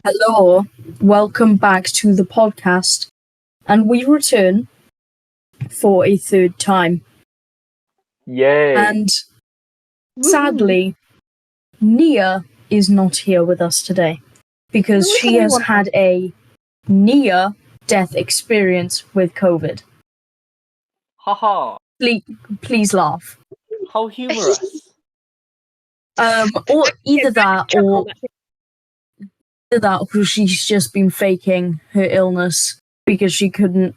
Hello, welcome back to the podcast, and we return for a third time. Yay! And sadly, Nia is not here with us today because she has had a near-death experience with COVID. Haha! Please laugh. How humorous! Or either that, or she's just been faking her illness because she couldn't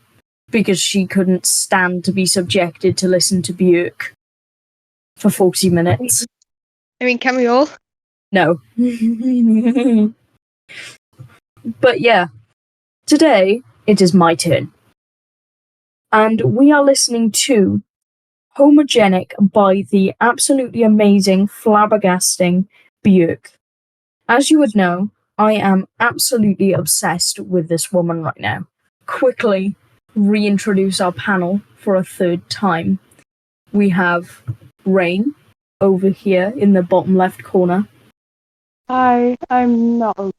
stand to be subjected to listen to Björk for 40 minutes. I mean, can we all? No. But yeah, today it is my turn. And we are listening to Homogenic by the absolutely amazing, flabbergasting Björk. As you would know, I am absolutely obsessed with this woman right now. Quickly reintroduce our panel for a third time. We have Rayne over here in the bottom left corner. Hi, I'm not.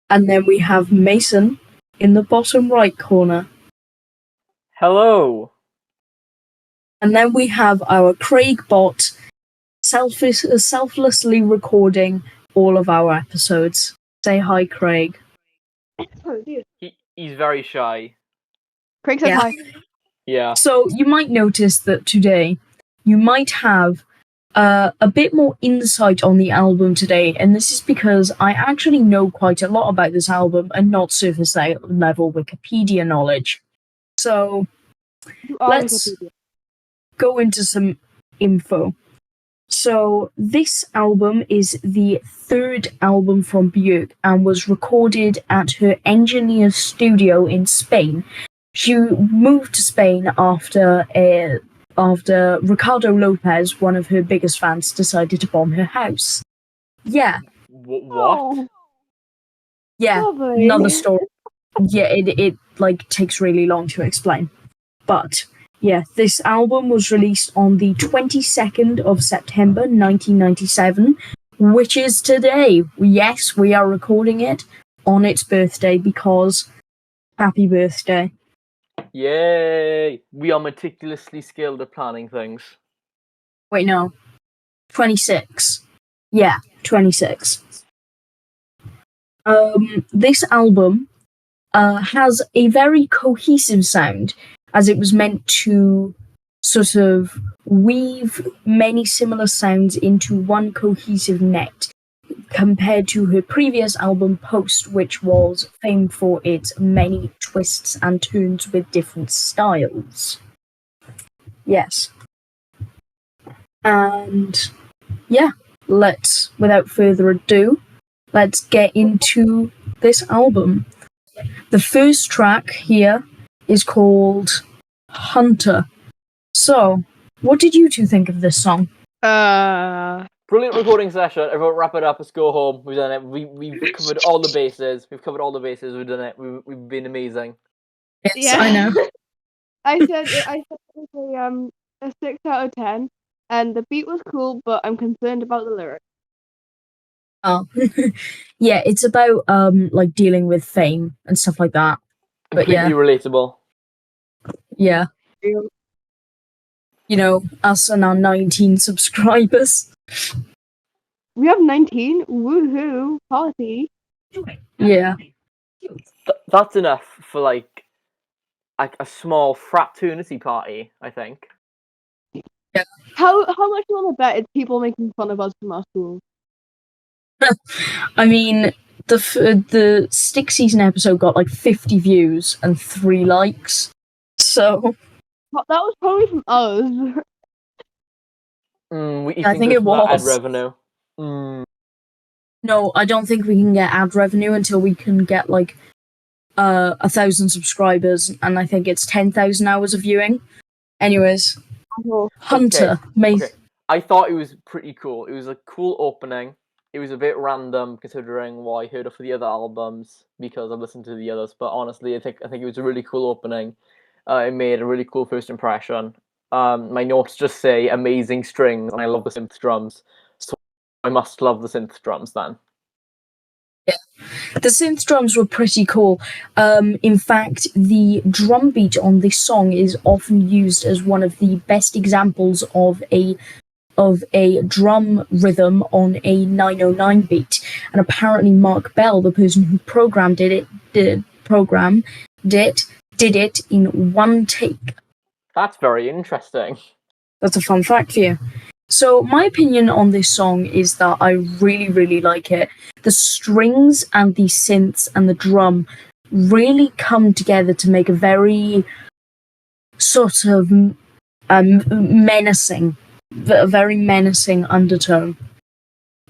And then we have Mason in the bottom right corner. Hello! And then we have our Craig bot selflessly recording all of our episodes. Say hi, Craig. Oh, dear. He's very shy. Craig said hi. Yeah. So you might notice that today you might have a bit more insight on the album today, and this is because I actually know quite a lot about this album and not surface level Wikipedia knowledge. So let's go into some info. So this album is the third album from Björk and was recorded at her engineer's studio in Spain. She moved to Spain after Ricardo Lopez, one of her biggest fans, decided to bomb her house. Yeah. What? Oh, Yeah, lovely. another story. Yeah, it takes really long to explain. But yeah, this album was released on the 22nd of September 1997, which is today. Yes, we are recording it on its birthday because happy birthday. Yay! We are meticulously skilled at planning things. Wait, no. 26. Yeah, 26. This album has a very cohesive sound, as it was meant to sort of weave many similar sounds into one cohesive net, compared to her previous album, Post, which was famed for its many twists and turns with different styles. Yes. And yeah, without further ado, let's get into this album. The first track here is called Hunter. So, what did you two think of this song? Brilliant recording session. Everyone wrap it up. Let's go home. We've done it. We've covered all the bases. We've done it. We've been amazing. Yes, Yeah. I know. I said it was a 6 out of 10, and the beat was cool, but I'm concerned about the lyrics. Oh, yeah, it's about dealing with fame and stuff like that. But Completely relatable. Yeah, you know, us and our 19 subscribers. We have 19. Woohoo! Party. Yeah, That's enough for like a small fraternity party, I think. How much you want to bet it's people making fun of us from our school? I mean, the Stick Season episode got like 50 views and 3 likes. So That was probably from us. I think it was ad revenue. No, I don't think we can get ad revenue until we can get like 1,000 subscribers, and I think it's 10,000 hours of viewing. Anyways, Hunter. Okay. I thought it was pretty cool. It was a cool opening. It was a bit random considering what I heard of the other albums because I've listened to the others. But honestly, I think it was a really cool opening. It made a really cool first impression. My notes just say amazing strings, and I love the synth drums. So I must love the synth drums then. The synth drums were pretty cool. In fact, the drum beat on this song is often used as one of the best examples of a drum rhythm on a 909 beat. And apparently, Mark Bell, the person who did it in one take. That's very interesting. That's a fun fact for you. So my opinion on this song is that I really, really like it. The strings and the synths and the drum really come together to make a very sort of menacing, a very menacing undertone.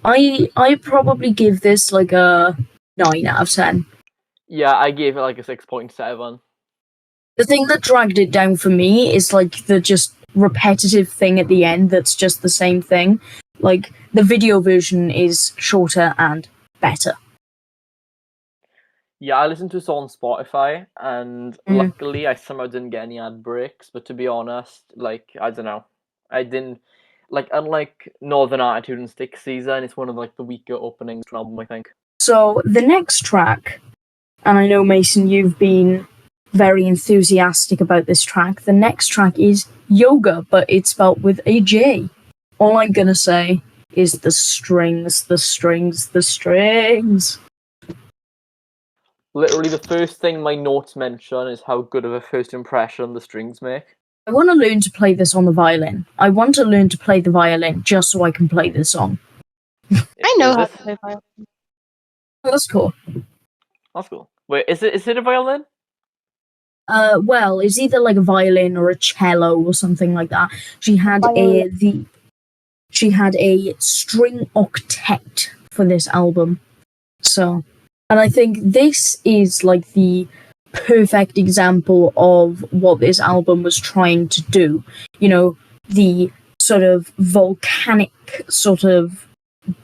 I probably give this like a 9 out of 10. Yeah, I gave it like a 6.7. The thing that dragged it down for me is like the just repetitive thing at the end that's just the same thing. Like the video version is shorter and better. Yeah, I listened to this on Spotify, and luckily I somehow didn't get any ad breaks. But to be honest, like, I don't know, I didn't like, unlike Northern Attitude and Stick Season, it's one of like the weaker openings to an album, I think. So the next track, and I know Mason, you've been very enthusiastic about this track. The next track is Yoga, but it's spelled with a J. All I'm gonna say is the strings, the strings, the strings. Literally, the first thing my notes mention is how good of a first impression the strings make. I want to learn to play this on the violin. I want to learn to play the violin just so I can play this song. I know how to play violin. Oh, that's cool. That's cool. Wait, is it a violin? Well, it's either like a violin or a cello or something like that. She had a string octet for this album. So, and I think this is like the perfect example of what this album was trying to do. You know, the sort of volcanic sort of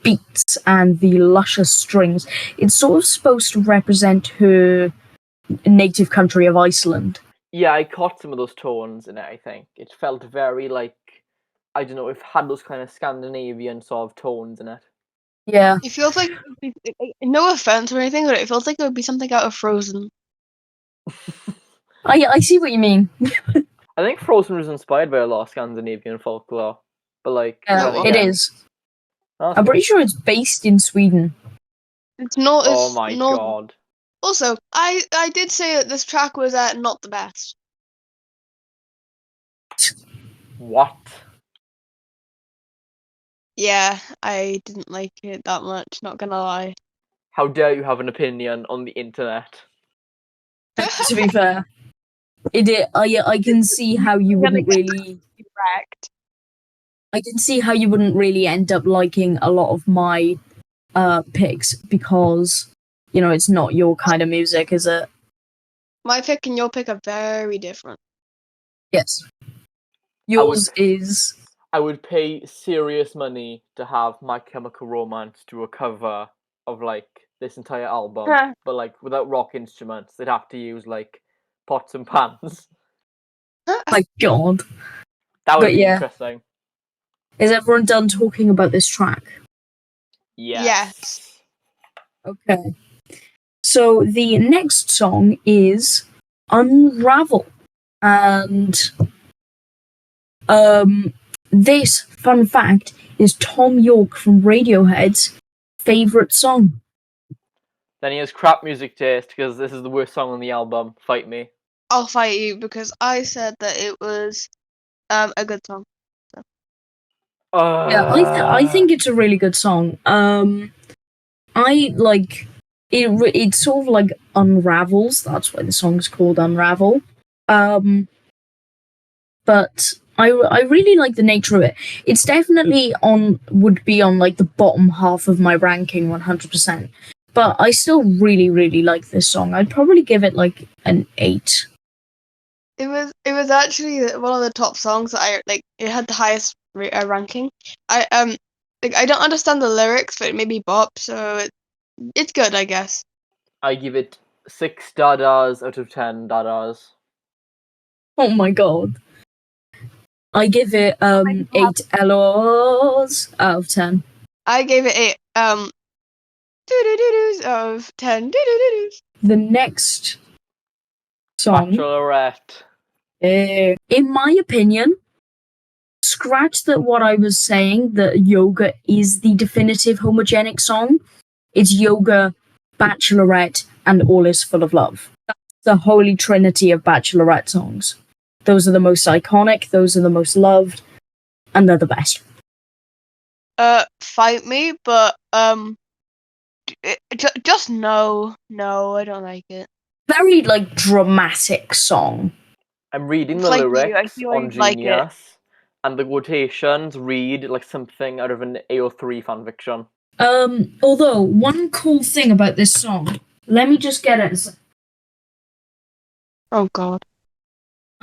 beats and the luscious strings. It's sort of supposed to represent her native country of Iceland. Yeah, I caught some of those tones in it, I think. It felt very like, I don't know, it had those kind of Scandinavian sort of tones in it. Yeah. It feels like, no offense or anything, but it feels like it would be something out of Frozen. I see what you mean. I think Frozen was inspired by a lot of Scandinavian folklore. But like, It is. That's I'm cool. pretty sure it's based in Sweden. It's not. Oh my god. Also, I did say that this track was not the best. What? Yeah, I didn't like it that much, not gonna lie. How dare you have an opinion on the internet? To be fair, I can see how you wouldn't really. Correct. I can see how you wouldn't really end up liking a lot of my picks because it's not your kind of music, is it? My pick and your pick are very different. Yes. Yours is. I would pay serious money to have My Chemical Romance do a cover of like this entire album, but like without rock instruments. They'd have to use like pots and pans. My God. That would But be yeah. interesting. Is everyone done talking about this track? Yes. Okay. So the next song is Unravel. And this, fun fact, is Tom York from Radiohead's favourite song. Then he has crap music taste because this is the worst song on the album. Fight me. I'll fight you because I said that it was a good song. So. Yeah, I think it's a really good song. I like it. It sort of like unravels. That's why the song's called Unravel. But I really like the nature of it. It's definitely would be on like the bottom half of my ranking 100%. But I still really, really like this song. I'd probably give it like an 8. It was actually one of the top songs that I like. It had the highest ranking. I I don't understand the lyrics, but it made me bop, so it's good, I guess. I give it 6 dadas out of 10 dadas. Oh my god. I give it 8 LOs out of 10. I gave it 8 doo-doo-doo-doos of 10 doo-doo-doo-doos. The next song, Bachelorette. in my opinion, scratch that what I was saying, that Yoga is the definitive Homogenic song. It's Yoga, Bachelorette, and All Is Full of Love. That's the holy trinity of Bachelorette songs. Those are the most iconic, those are the most loved, and they're the best. Fight me, but just no, I don't like it. Very like dramatic song. I'm reading It's the like you, I lyrics feel on you'd like it. Genius, and the quotations read like something out of an AO3 fanfiction. Although one cool thing about this song, let me just get it. Oh god.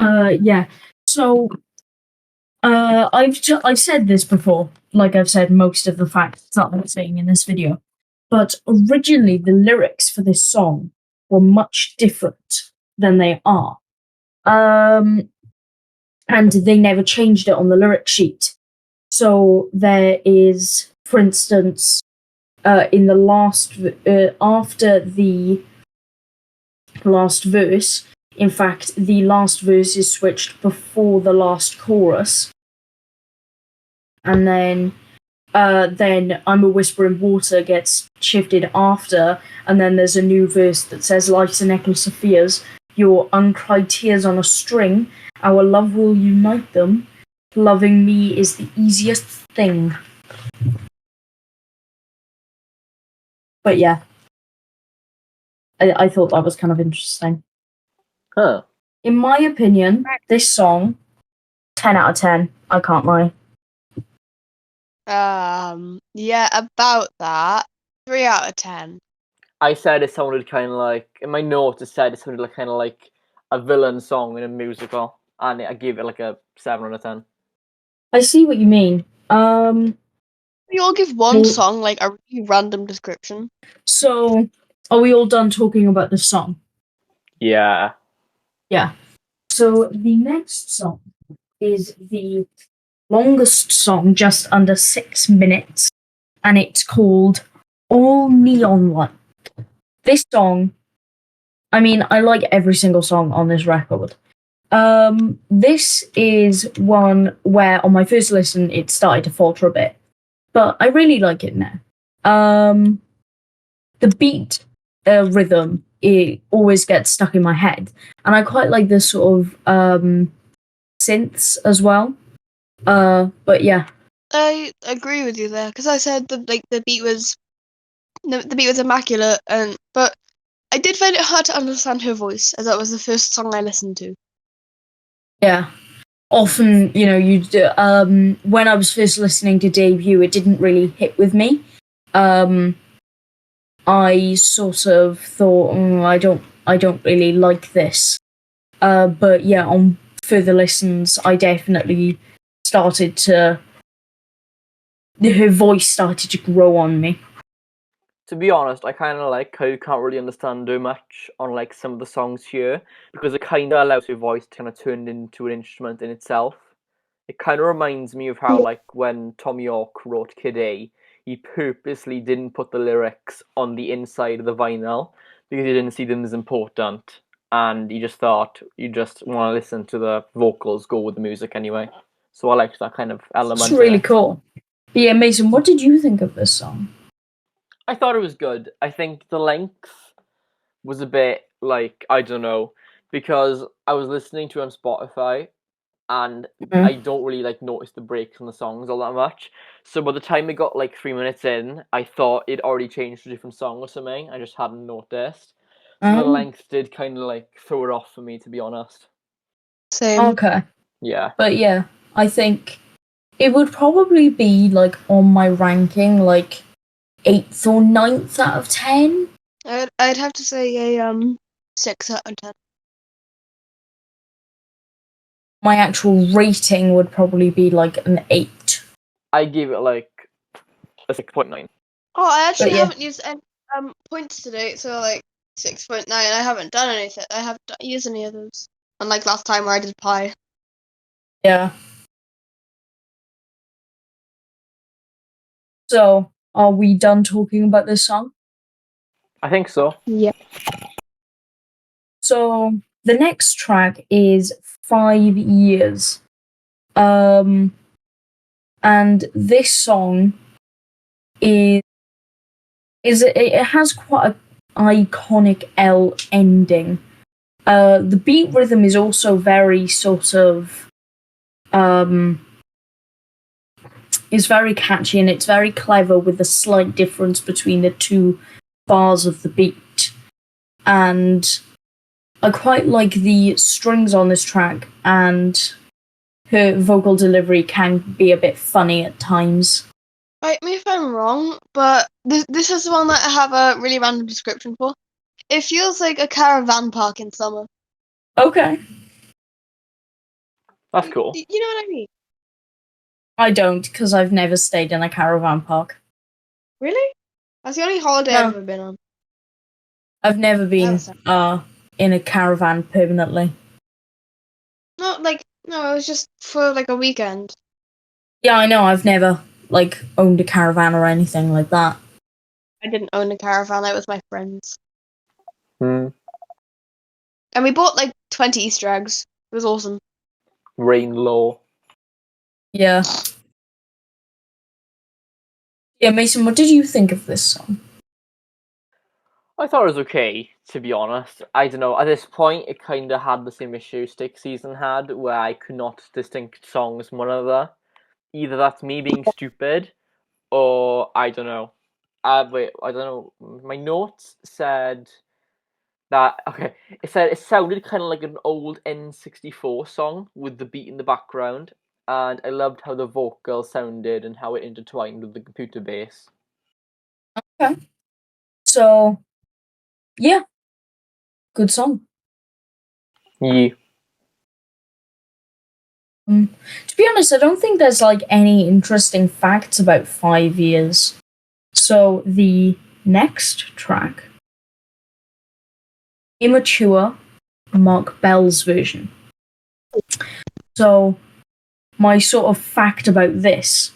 Yeah. So, I've said this before, like I've said most of the facts that I'm saying in this video, but originally the lyrics for this song were much different than they are. And they never changed it on the lyric sheet. So there is, for instance, in the last after the last verse. In fact, the last verse is switched before the last chorus, and then I'm a Whisper in Water gets shifted after, and then there's a new verse that says, "Life's a necklace of fears, your uncried tears on a string. Our love will unite them. Loving me is the easiest thing." But yeah, I thought that was kind of interesting. Huh. In my opinion, this song, 10 out of 10. I can't lie. Yeah, about that. 3 out of 10. I said it sounded kind of like, in my notes it said it sounded like kind of like a villain song in a musical, and I gave it like a 7 out of 10. I see what you mean. We all give one Well- song like a really random description. So, are we all done talking about the song? Yeah. Yeah. So, the next song is the longest song, just under 6 minutes, and it's called All Neon Light. This song, I mean, I like every single song on this record. This is one where on my first listen it started to falter a bit, but I really like it now. The beat, rhythm, it always gets stuck in my head, and I quite like the sort of synths as well. But yeah, I agree with you there because I said the beat was immaculate, but I did find it hard to understand her voice as that was the first song I listened to. yeah. Often, you know, when I was first listening to Debut, it didn't really hit with me. I sort of thought, I don't really like this. But yeah, on further listens, I definitely started to. Her voice started to grow on me. To be honest, I kind of like how you can't really understand too much on like some of the songs here, because it kind of allows your voice to kind of turn into an instrument in itself. It kind of reminds me of how like when Tom York wrote Kid A, he purposely didn't put the lyrics on the inside of the vinyl because he didn't see them as important, and he just thought you just want to listen to the vocals go with the music anyway. So I liked that kind of element. It's really cool. But yeah, Mason, what did you think of this song? I thought it was good. I think the length was a bit like, I don't know, because I was listening to it on Spotify and I don't really like notice the breaks in the songs all that much. So by the time it got like 3 minutes in, I thought it already changed to a different song or something. I just hadn't noticed. So the length did kind of like throw it off for me, to be honest. Same. Okay. Yeah. But yeah, I think it would probably be like on my ranking, like 8th or 9th out of 10. I'd have to say a 6 out of 10. My actual rating would probably be like an 8. I gave it like a 6.9. Oh, I actually But yeah. haven't used any points today, so like 6.9. I haven't done anything. I haven't used any of those. Unlike last time where I did pi. Yeah. So, are we done talking about this song? I think so. Yeah. So the next track is 5 Years. And this song is it has quite an iconic L ending. The beat rhythm is also very sort of is very catchy, and it's very clever with a slight difference between the two bars of the beat. And I quite like the strings on this track, and her vocal delivery can be a bit funny at times. Right, me if I'm wrong, but this is the one that I have a really random description for. It feels like a caravan park in summer. Okay. That's cool. You know what I mean? I don't, because I've never stayed in a caravan park. Really? That's the only holiday No. I've ever been on. I've never been Never. in a caravan permanently. No, it was just for like a weekend. Yeah, I know. I've never owned a caravan or anything like that. I didn't own a caravan, I was my friends. Hmm. And we bought like 20 Easter eggs. It was awesome. Rayne low. Yeah. Yeah, Mason, what did you think of this song? I thought it was okay, to be honest. I don't know. At this point, it kind of had the same issue Stick Season had, where I could not distinct songs from one another. Either that's me being stupid, or I don't know. Wait, I don't know. My notes said that okay. It sounded kind of like an old N64 song with the beat in the background, and I loved how the vocal sounded and how it intertwined with the computer bass. Okay. So, yeah. Good song. Yeah. To be honest, I don't think there's any interesting facts about 5 Years. So the next track, Immature, Mark Bell's version. So my sort of fact about this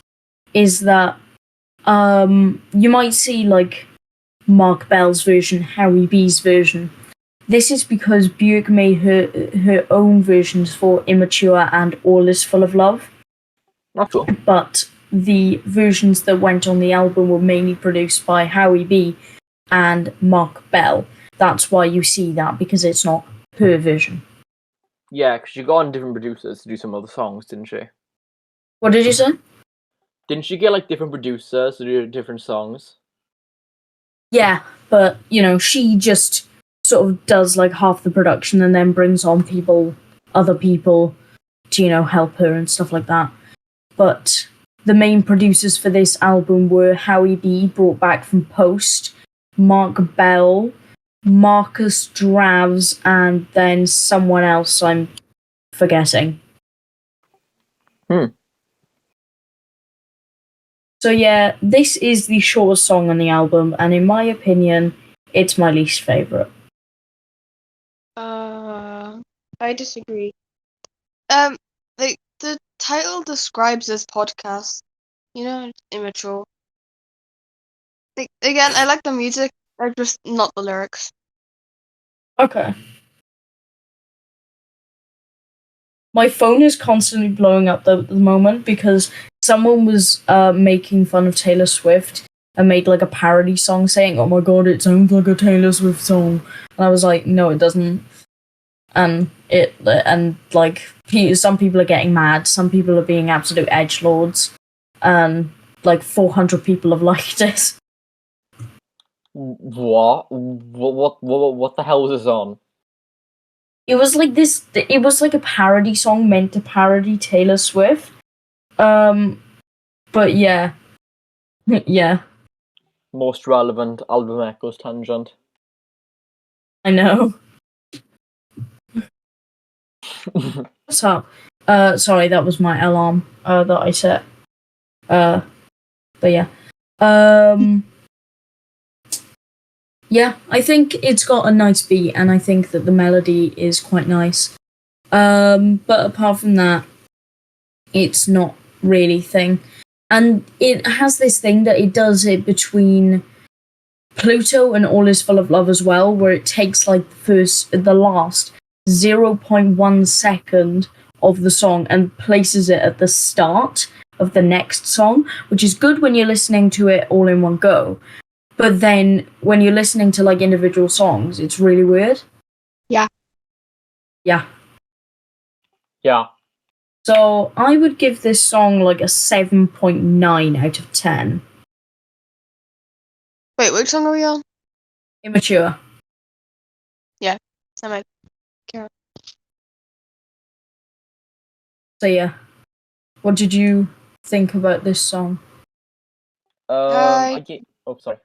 is that you might see Mark Bell's version, Howie B's version. This is because Björk made her own versions for Immature and All Is Full of Love. That's cool. But the versions that went on the album were mainly produced by Howie B and Mark Bell. That's why you see that, because it's not her version. Yeah, because she got on different producers to do some other songs, didn't she? What did you say? Didn't she get different producers to do different songs? Yeah, but she just sort of does half the production and then brings on other people to help her and stuff like that. But the main producers for this album were Howie B, brought back from Post, Mark Bell, Marcus Dravs, and then someone else I'm forgetting. So yeah, this is the shortest song on the album, and in my opinion, it's my least favourite. I disagree. The title describes this podcast. It's immature. Again, I like the music, just not the lyrics. Okay. My phone is constantly blowing up at the moment because someone was making fun of Taylor Swift and made a parody song saying, "Oh my god, it sounds like a Taylor Swift song," and I was like, "No, it doesn't." And some people are getting mad, some people are being absolute edgelords, and 400 people have liked it. What? What the hell is this on? It was it was a parody song meant to parody Taylor Swift. But yeah. Yeah. Most relevant album echoes tangent. I know. What's up? Sorry, that was my alarm that I set. But yeah. Yeah, I think it's got a nice beat, and I think that the melody is quite nice. But apart from that, it's not really thing. And it has this thing that it does it between Pluto and All Is Full of Love as well, where it takes like the last 0.1 second of the song and places it at the start of the next song, which is good when you're listening to it all in one go. But then when you're listening to like individual songs, it's really weird. Yeah. Yeah. Yeah. So I would give this song like a 7.9 out of 10. Wait, which song are we on? Immature. Semi. So yeah. What did you think about this song? Oh, sorry.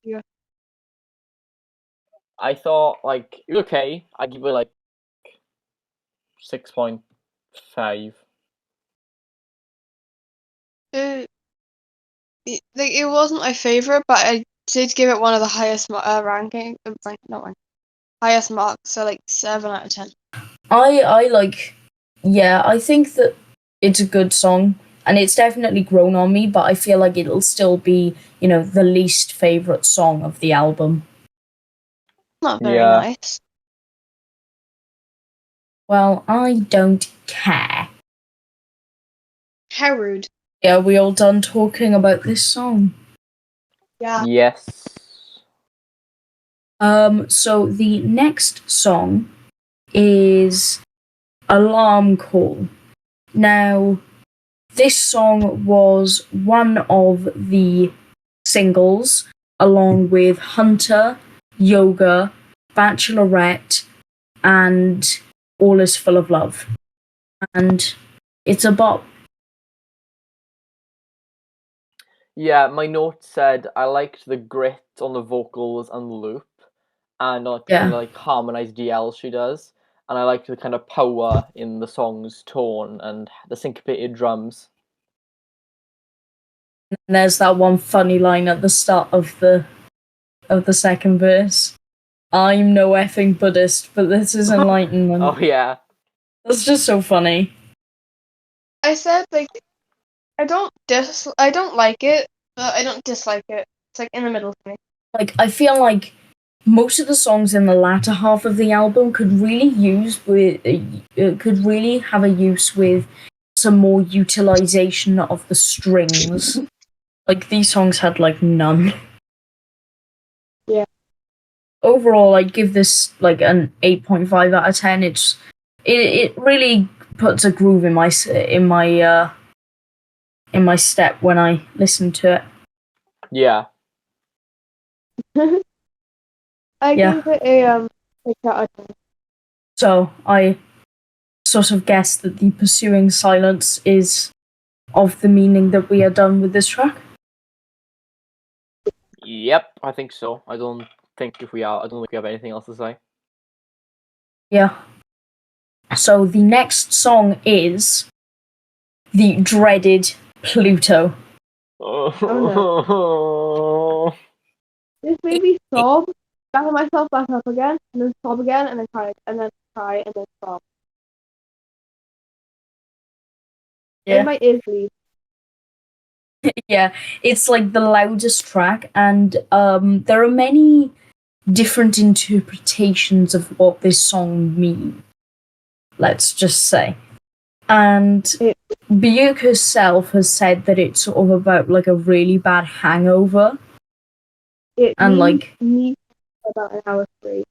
Yeah. I thought like it was okay. I give it like 6.5. It wasn't my favorite, but I did give it one of the highest highest marks, so like 7 out of 10. I think that it's a good song and it's definitely grown on me, but I feel like it'll still be, the least favorite song of the album. Not very Yeah. nice. Well, I don't care. How rude. Yeah, we all done talking about this song. Yeah. Yes. So the next song is Alarm Call. Now, this song was one of the singles, along with Hunter, Yoga, Bachelorette, and All Is Full of Love. And it's a bop. Yeah, my note said I liked the grit on the vocals and the loop, and like Yeah. kind of like harmonized DL she does, and I liked the kind of power in the song's tone and the syncopated drums. And there's that one funny line at the start of the second verse. I'm no effing Buddhist, but this is enlightenment. Oh yeah. That's just so funny. I said like I don't like it, but I don't dislike it. It's like in the middle for me. Like, I feel like most of the songs in the latter half of the album could really have a use with some more utilization of the strings. Like, these songs had like none. Yeah. Overall, I'd give this like an 8.5 out of 10. It really puts a groove in my step when I listen to it. Yeah. I Yeah. gave it a 6 out of 10. So I sort of guess that the pursuing silence is of the meaning that we are done with this track. Yep, I think so. I don't think we have anything else to say. Yeah. So the next song is the dreaded Pluto. Oh This made me sob, gather myself back up again, and then sob again, and then cry, and then cry, and then sob. Yeah. And my ears bleed. Yeah, it's like the loudest track, and there are many different interpretations of what this song means. Let's just say. And Björk herself has said that it's sort of about like a really bad hangover. And like me about an hour straight.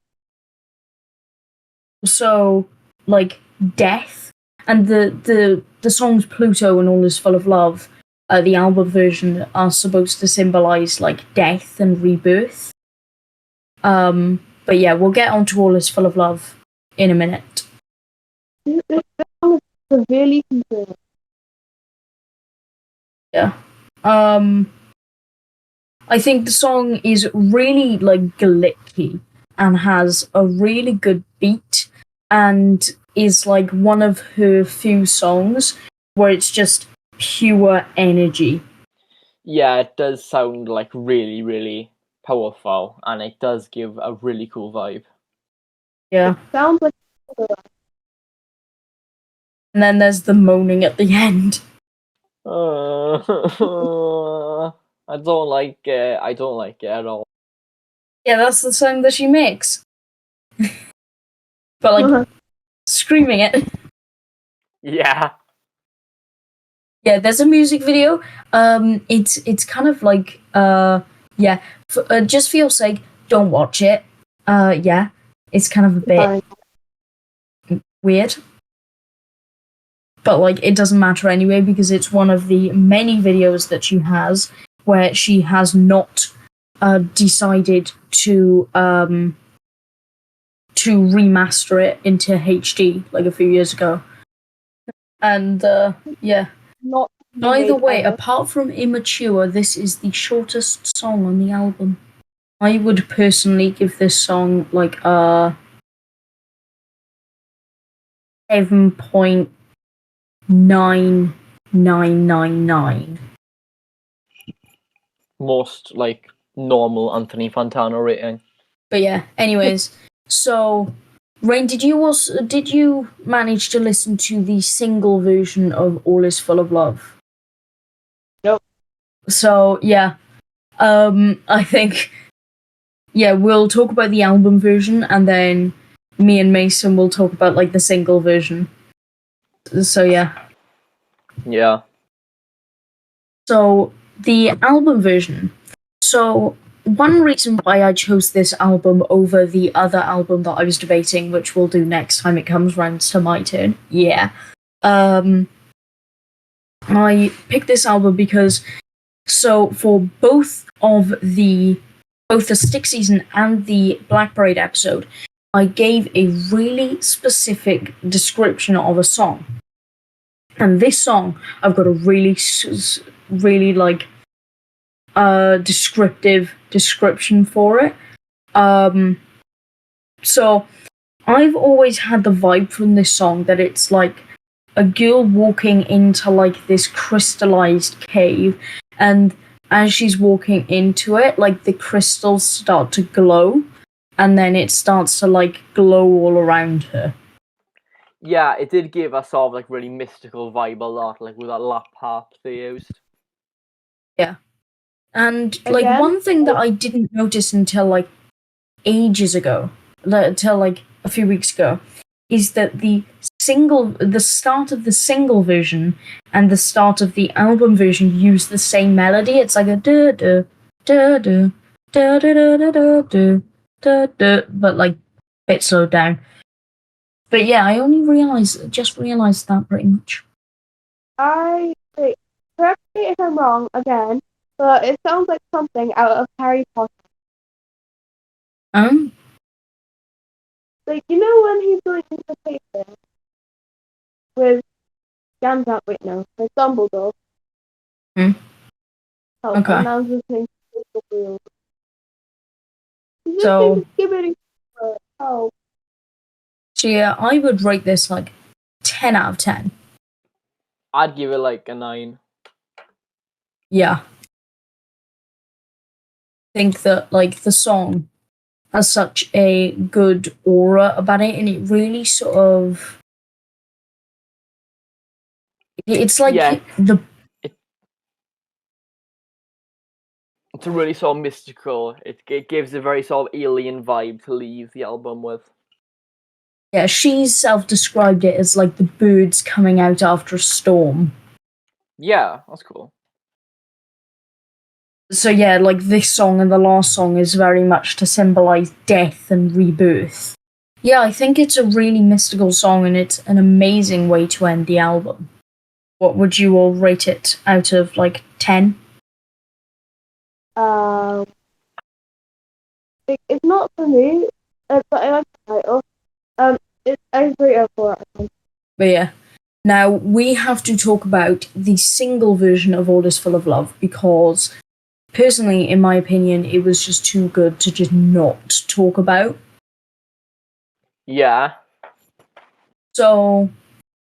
So like death, and the songs Pluto and All Is Full of Love, the album version, are supposed to symbolize like death and rebirth. But yeah, we'll get on to All Is Full of Love in a minute. This song is severely concerning. Yeah. I think the song is really like glitchy and has a really good beat, and is like one of her few songs where it's just pure energy. Yeah, it does sound like really, really powerful, and it does give a really cool vibe. Yeah. It sounds like. And then there's the moaning at the end. I don't like it. I don't like it at all. Yeah, that's the song that she makes. But like screaming it. Yeah. Yeah, there's a music video. It's kind of like yeah. Just for your sake, don't watch it. Yeah, it's kind of a bit weird, but like it doesn't matter anyway because it's one of the many videos that she has where she has not decided to remaster it into HD like a few years ago, and yeah. Not By the made way, either. apart from Immature, this is the shortest song on the album. I would personally give this song like a 7.9999. Most like normal Anthony Fantano rating. But yeah, anyways, so Rayne, did you manage to listen to the single version of All Is Full of Love? Nope. So yeah, I think we'll talk about the album version and then me and Mason will talk about like the single version. So yeah. Yeah. So the album version. So one reason why I chose this album over the other album that I was debating, which we'll do next time it comes round to my turn. Yeah. I picked this album because for both the Stick Season and the Black Parade episode, I gave a really specific description of a song. And this song, I've got a really like descriptive description for it. So I've always had the vibe from this song that it's like a girl walking into like this crystallized cave, and as she's walking into it, like the crystals start to glow, and then it starts to like glow all around her. Yeah, it did give a sort of like really mystical vibe a lot, like with that lap harp they used. Yeah. And like Again? one thing that I didn't notice until like ages ago, until like a few weeks ago, is that the start of the single version and the start of the album version use the same melody. It's like a da da da da da da da da da da da, but like a bit slowed down. But yeah, I only just realized that pretty much. Wait, correct me if I'm wrong again, but it sounds like something out of Harry Potter. Like, you know when he's going into the paper with Gandalf, with Dumbledore. Hmm. Oh, Okay. and I was listening to Wheel. So yeah, I would rate this like 10 out of 10. I'd give it like a 9. Yeah. I think that like the song has such a good aura about it, and it really sort of it's like it's a really sort of mystical. It gives a very sort of alien vibe to leave the album with. Yeah, she's self-described it as like the birds coming out after a storm. Yeah, that's cool. So yeah, like this song and the last song is very much to symbolize death and rebirth. Yeah, I think it's a really mystical song and it's an amazing way to end the album. What would you all rate it out of like 10? It's not for me, but I like the title. I rate it 4. But yeah. Now we have to talk about the single version of All Is Full of Love because personally, in my opinion, it was just too good to just not talk about. Yeah. So,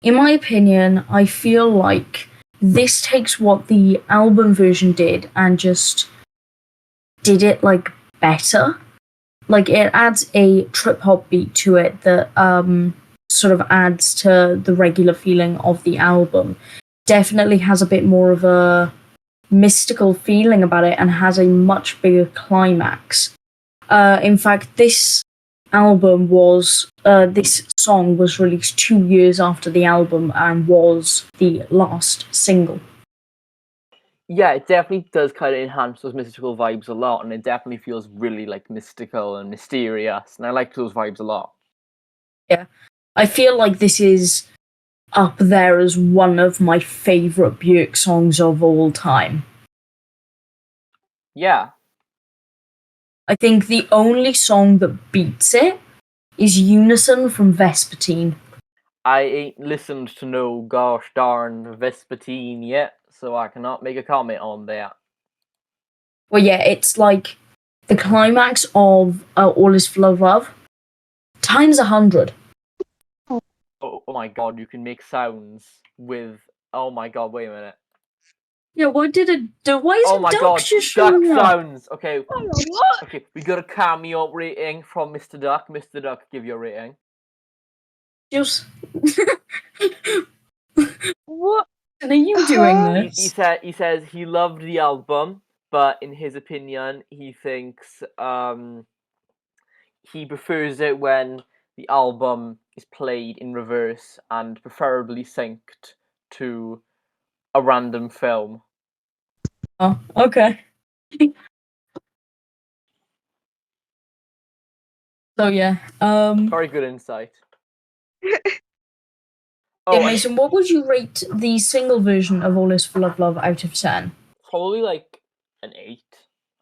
in my opinion, I feel like this takes what the album version did and just did it like better. Like it adds a trip hop beat to it that sort of adds to the regular feeling of the album. Definitely has a bit more of a mystical feeling about it and has a much bigger climax. In fact, this song was released 2 years after the album and was the last single. Yeah, it definitely does kind of enhance those mystical vibes a lot, and it definitely feels really like mystical and mysterious, and I like those vibes a lot. Yeah, I feel like this is up there as one of my favorite Björk songs of all time. Yeah. I think the only song that beats it is Unison from Vespertine. I ain't listened to no gosh darn Vespertine yet, so I cannot make a comment on that. Well, yeah, it's like the climax of All Is Full of Love times 100. Oh my god, you can make sounds with. Oh my god, wait a minute. Yeah, what did it do? Why is Oh it my duck god, just duck showing up? sounds. Okay, What? okay, we got a cameo rating from Mr. Duck. Mr. Duck, give your rating. Just. What? Are you doing Huh? this? He says he loved the album, but in his opinion, he thinks he prefers it when the album is played in reverse and preferably synced to a random film. Oh, okay. So yeah, Very good insight. yeah, Oh, and Mason, what would you rate the single version of All Is Full of Love out of 10? probably like an 8.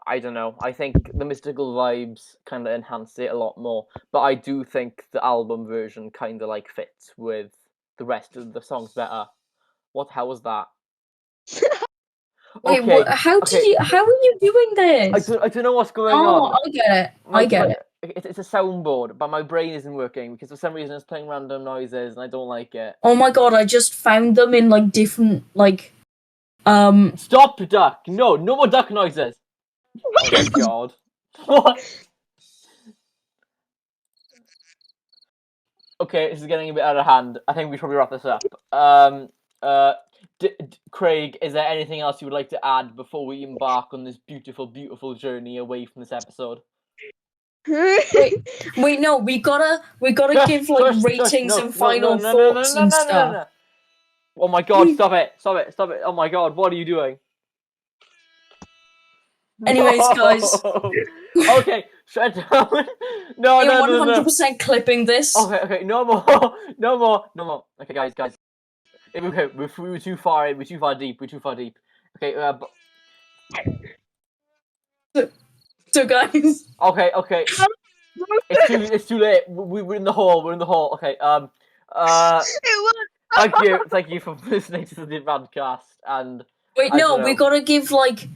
I don't know. I think the mystical vibes kind of enhance it a lot more, but I do think the album version kind of like fits with the rest of the songs better. What the hell was that? Wait, Okay, how okay. how are you doing this? I don't know what's going Oh, on. I get it. I get it. It's a soundboard, but my brain isn't working because for some reason it's playing random noises and I don't like it. Oh my god, I just found them in like different Stop, duck! No more duck noises. Oh my god! What? Okay, this is getting a bit out of hand. I think we should probably wrap this up. Craig, is there anything else you would like to add before we embark on this beautiful, beautiful journey away from this episode? wait, no, we gotta give like ratings and final thoughts and stuff. Oh my god, stop it. Oh my god, what are you doing? Anyways, guys. Okay, shut down. No. 100% clipping this. Okay, no more. Okay, guys. Okay, we were too far in, we're too far deep. Okay, So guys. Okay. It's too late. We're in the hall. Okay. It was. Thank you for listening to the podcast. And Wait, no, we gotta give like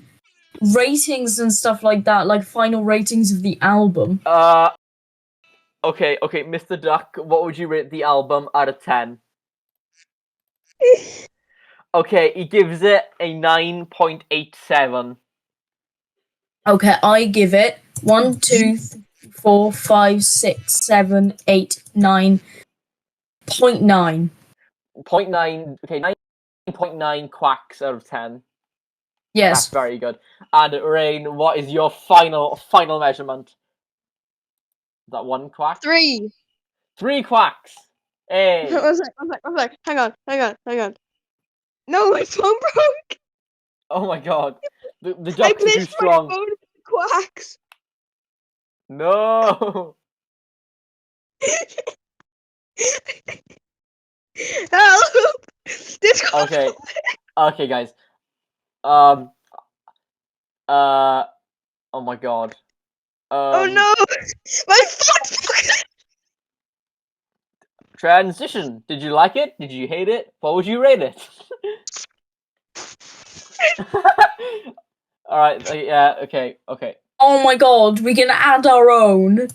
ratings and stuff like that, like final ratings of the album. Okay, Mr. Duck, what would you rate the album out of 10? Okay, he gives it a 9.87. Okay, I give it 1, 2, 3, 4, 5, 6, 7, 8, 9.9. 0.9. Okay, 9.9 quacks out of 10. Yes. That's very good. And Rayne, what is your final measurement? Is that 1 quack? 3. 3 quacks. Hey. One sec. Hang on. No, my phone broke. Oh my god. The I ducks are too glitched my strong. phone with quacks. No. Help! This Okay, guys. Oh my god. Oh no! My phone's broken! Transition. Did you like it? Did you hate it? What would you rate it? Alright, yeah, okay. Oh my god, we can add our own.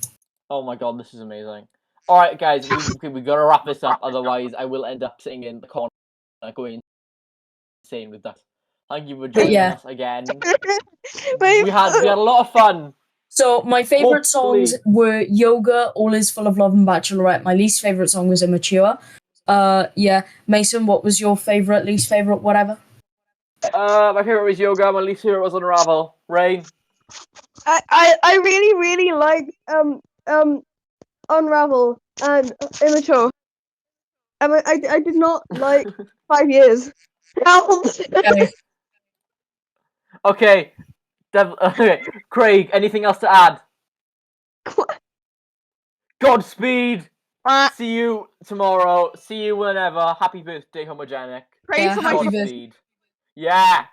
Oh my god, this is amazing. Alright, guys, we gotta wrap this up, otherwise I will end up sitting in the corner going insane with that. Thank you for joining us again. We had a lot of fun. So my favorite songs Hopefully. were Yoga, All Is Full of Love, and Bachelorette. My least favorite song was Immature. Yeah, Mason, what was your favorite, least favorite, whatever? My favorite was Yoga. My least favorite was Unravel. Rayne. I really like Unravel and Immature. I did not like 5 years. Help! Okay. Okay, okay, Craig. Anything else to add? Godspeed. See you tomorrow. See you whenever. Happy birthday, Homogenic. Pray Yeah, for my happy birthday. Godspeed. Yeah.